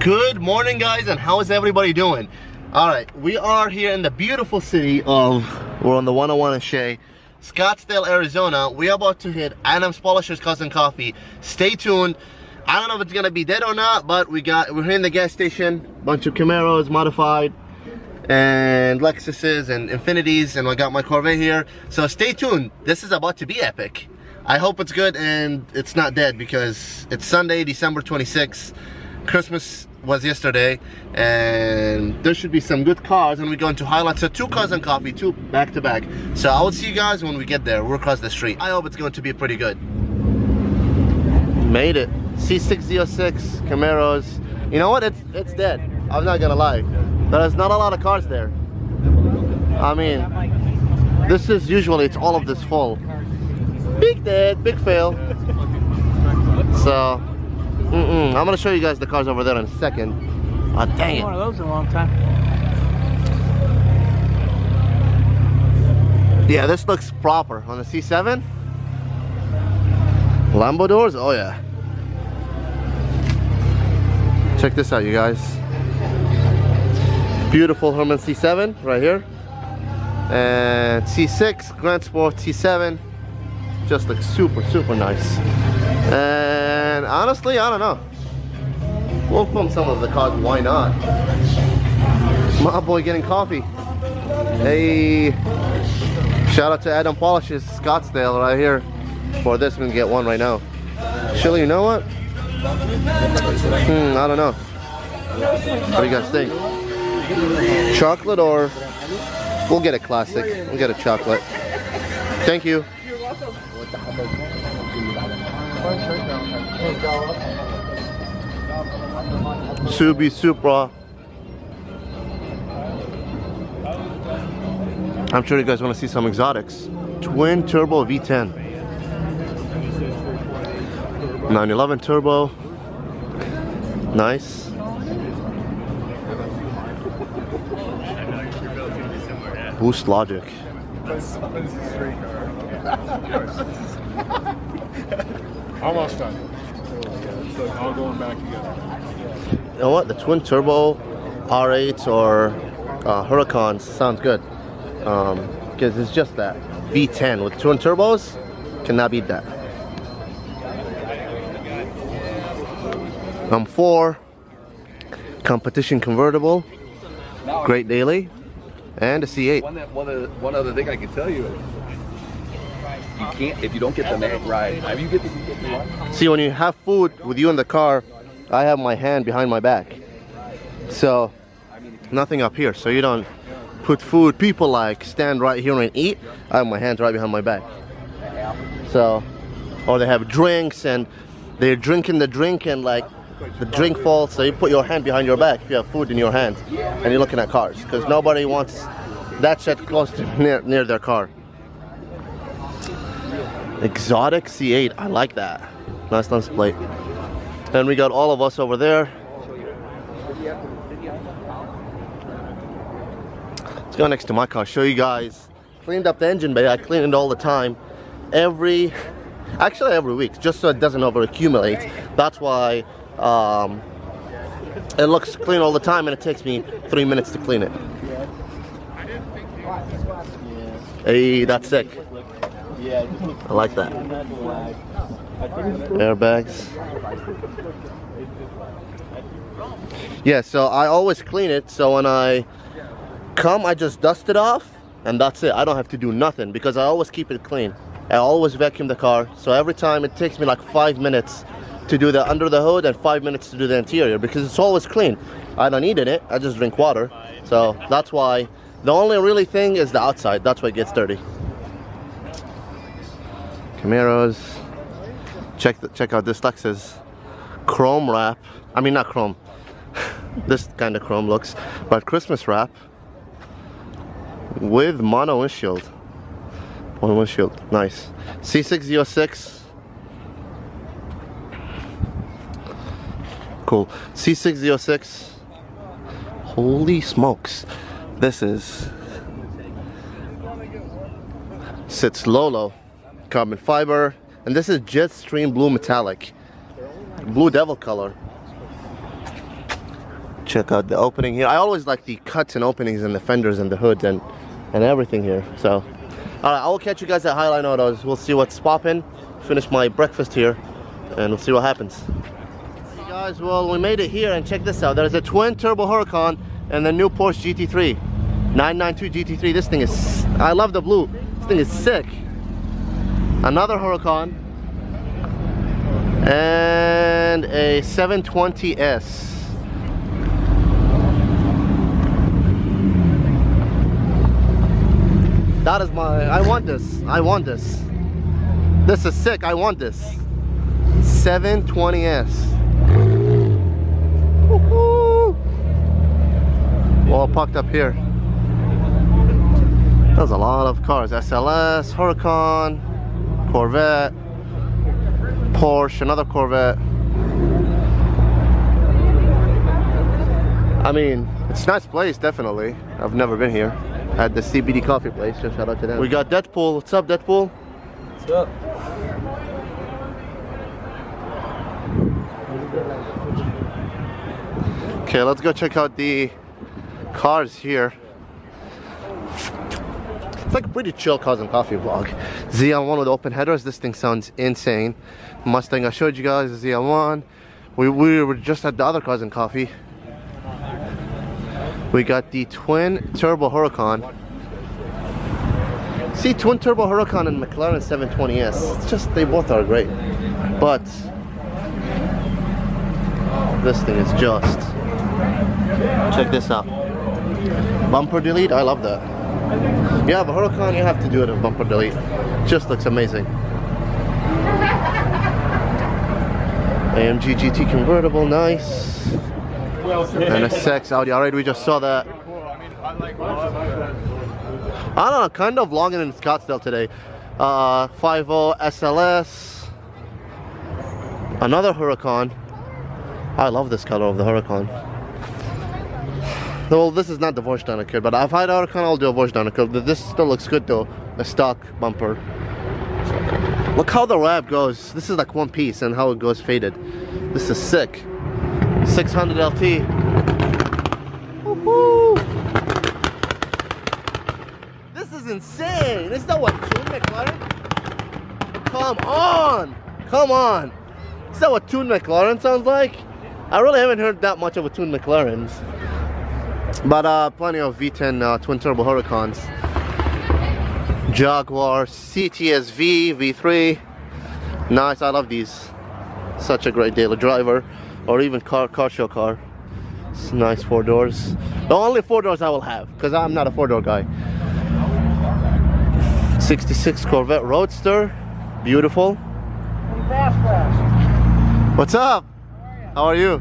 Good morning, guys, and how is everybody doing? All right, we are here in the beautiful city of, we're on the 101 and Shea, Scottsdale, Arizona. We're about to hit Adam's Polisher's Cousin Coffee. Stay tuned. I don't know if it's gonna be dead or not, but we're here in the gas station. Bunch of Camaros, modified, and Lexuses and Infinities, and I got my Corvette here. So stay tuned. This is about to be epic. I hope it's good and it's not dead, because it's Sunday, December 26th. Christmas was yesterday, and there should be some good cars, and we're going to highlight. So 2 Cousin Coffee, 2 back to back. So I will see you guys when we get there. We're across the street. I hope it's going to be pretty good. Made it. C606 Camaros. You know what? It's dead. I'm not gonna lie. There's not a lot of cars there. I mean, this is usually, it's all of this full. Big dead, big fail. So I'm gonna show you guys the cars over there in a second. Oh, dang it. One of those in a long time. Yeah, this looks proper on the C7. Lambo doors, oh yeah. Check this out, you guys. Beautiful Herman C7 right here. And C6 Grand Sport C7. Just looks super, super nice. And honestly, I don't know. We'll film some of the cars, why not? My boy getting coffee. Hey, shout out to Adam Polishes, Scottsdale right here. For this, we can get one right now. Actually, you know what? I don't know. What do you guys think? Chocolate, or we'll get a classic. We'll get a chocolate. Thank you. You're welcome. Subi Supra. I'm sure you guys want to see some exotics. Twin turbo V10. 911 turbo. Nice. Boost Logic. Almost done. So all going back together. You know what? The twin turbo R8 or Huracans sounds good. Because it's just that V10 with twin turbos, cannot beat that. M4 competition convertible, great daily, and a C8. One other thing I can tell you, you can't, if you don't get the mag ride. Have you get the ride? See, when you have food with you in the car, I have my hand behind my back, so nothing up here, so you don't put food. People like stand right here and eat. I have my hands right behind my back. So, or they have drinks and they're drinking the drink, and like the drink falls, so you put your hand behind your back if you have food in your hand and you're looking at cars, because nobody wants that shit close to near their car. Exotic C8, I like that. Nice license plate. Then we got all of us over there. Let's go next to my car, show you guys. Cleaned up the engine bay. I clean it all the time. Actually every week, just so it doesn't over accumulate. That's why it looks clean all the time, and it takes me 3 minutes to clean it. Hey, that's sick. I like that. Airbags. Yeah, so I always clean it, so when I come, I just dust it off, and that's it. I don't have to do nothing, because I always keep it clean. I always vacuum the car, so every time it takes me like 5 minutes to do the under the hood and 5 minutes to do the interior, because it's always clean. I don't eat in it, I just drink water. So that's why the only really thing is the outside. That's why it gets dirty. Camaros. Check out this Lexus chrome wrap. I mean, not chrome. This kind of chrome looks, but Christmas wrap with mono windshield. One windshield, nice. C606. Cool. C606. Holy smokes. This is sits low, carbon fiber, and this is Jetstream blue metallic, blue devil color. Check out the opening here. I always like the cuts and openings in the fenders and the hoods and everything here. So, all right, I will catch you guys at Highline Autos. We'll see what's popping. Finish my breakfast here, and we'll see what happens. Hey guys, well, we made it here, and check this out. There's a twin turbo Huracan and the new Porsche GT3, 992 GT3. This thing is, I love the blue. This thing is sick. Another Huracan and a 720S. That is my, I want this. I want this. This is sick. I want this. 720S. Woohoo! All parked up here. There's a lot of cars. SLS, Huracan, Corvette, Porsche, another Corvette. I mean, it's a nice place, definitely. I've never been here. At the CBD coffee place, just shout out to them. We got Deadpool. What's up, Deadpool? What's up? Okay, let's go check out the cars here. It's like a pretty chill cars and coffee vlog. ZL1 with open headers. This thing sounds insane. Mustang, I showed you guys the ZL1. We were just at the other cars and coffee. We got the twin turbo Huracan. See, twin turbo Huracan and McLaren 720S. It's just, they both are great. But this thing is just, check this out. Bumper delete, I love that. You have a Huracan, you have to do it in bumper delete. Just looks amazing. AMG GT convertible, nice. And a 6 Audi R8, we just saw that. I don't know, kind of vlogging in Scottsdale today. 5.0 SLS. Another Huracan. I love this color of the Huracan. Well, this is not the Vorsteiner kit, but if I had a Huracan, I'll do a Vorsteiner kit. This still looks good though, a stock bumper. Look how the wrap goes. This is like one piece and how it goes faded. This is sick. 600 LT. Woohoo! This is insane. Is that what tuned McLaren? Come on! Come on! Is that what tuned McLaren sounds like? I really haven't heard that much of a tuned McLarens. But plenty of V10 twin turbo Huracans. Jaguar, CTS-V, V3. Nice, I love these. Such a great daily driver. Or even car show car. It's nice 4 doors. The only 4 doors I will have, because I'm not a 4-door guy. 66 Corvette Roadster. Beautiful. What's up? How are you?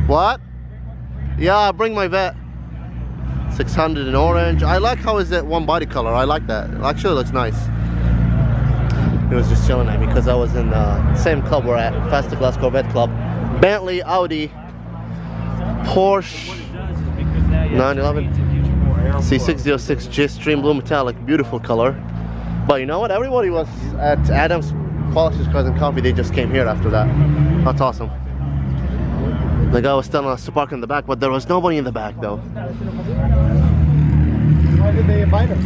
What? Yeah, bring my vet. 600 in orange. I like how is it one body color. I like that. It actually looks nice. He was just chilling at me because I was in the same club we're at, Faster Class Corvette Club. Bentley, Audi, Porsche 911, C606 J Stream Blue Metallic, beautiful color. But you know what? Everybody was at Adam's Polishers Cars and Coffee. They just came here after that. That's awesome. The guy was telling us to park in the back, but there was nobody in the back though. Why did they invite us?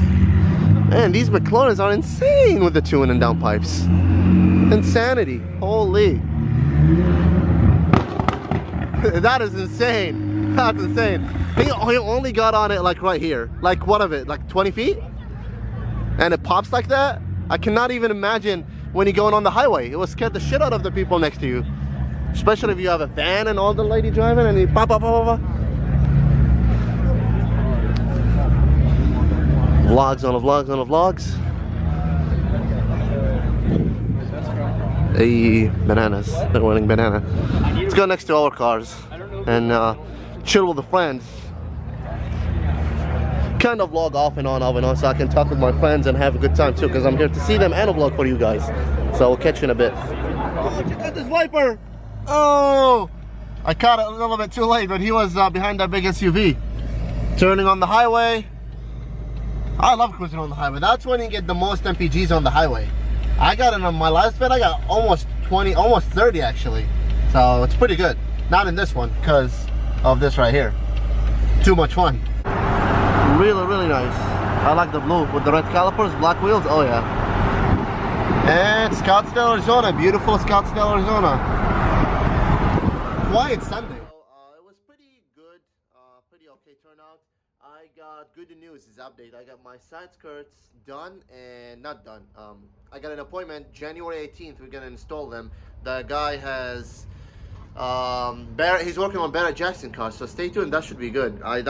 Man, these Mclarens are insane with the two-in and down pipes. Insanity. Holy. That is insane. That's insane. He only got on it like right here. Like what of it? Like 20 feet? And it pops like that? I cannot even imagine when you're going on the highway. It will scare the shit out of the people next to you. Especially if you have a van and all the lady driving and you pop, pop, pop, pop. Vlogs on the vlogs on the vlogs. Hey, bananas. They're running banana. Let's go next to our cars and chill with the friends. Kind of vlog off and on so I can talk with my friends and have a good time too, because I'm here to see them and a vlog for you guys. So we'll catch you in a bit. Oh, check out this Viper! Oh! I caught it a little bit too late, but he was behind that big SUV. Turning on the highway. I love cruising on the highway. That's when you get the most MPGs on the highway. I got it on my last vid, I got almost 20, almost 30 actually. So it's pretty good. Not in this one because of this right here. Too much fun. Really, really nice. I like the blue with the red calipers, black wheels. Oh yeah. And Scottsdale, Arizona. Beautiful Scottsdale, Arizona. Quiet Sunday. It was pretty good. Pretty okay turnout. I got good news. This update. I got my side skirts done and not done. I got an appointment January 18th. We're gonna install them. The guy has he's working on Barrett Jackson cars, so stay tuned. That should be good. I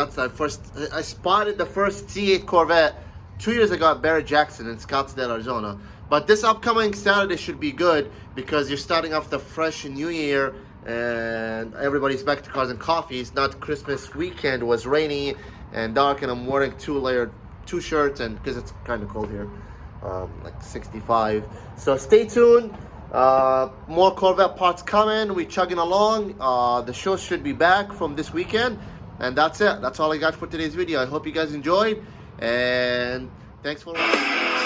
spotted the first C8 Corvette 2 years ago at Barrett Jackson in Scottsdale, Arizona. But this upcoming Saturday should be good because you're starting off the fresh new year and everybody's back to cars and coffees. Not Christmas weekend was rainy and dark, and I'm wearing two shirts, and because it's kind of cold here, like 65. So stay tuned. More Corvette parts coming. We're chugging along. The show should be back from this weekend, and that's it. That's all I got for today's video. I hope you guys enjoyed, and thanks for watching.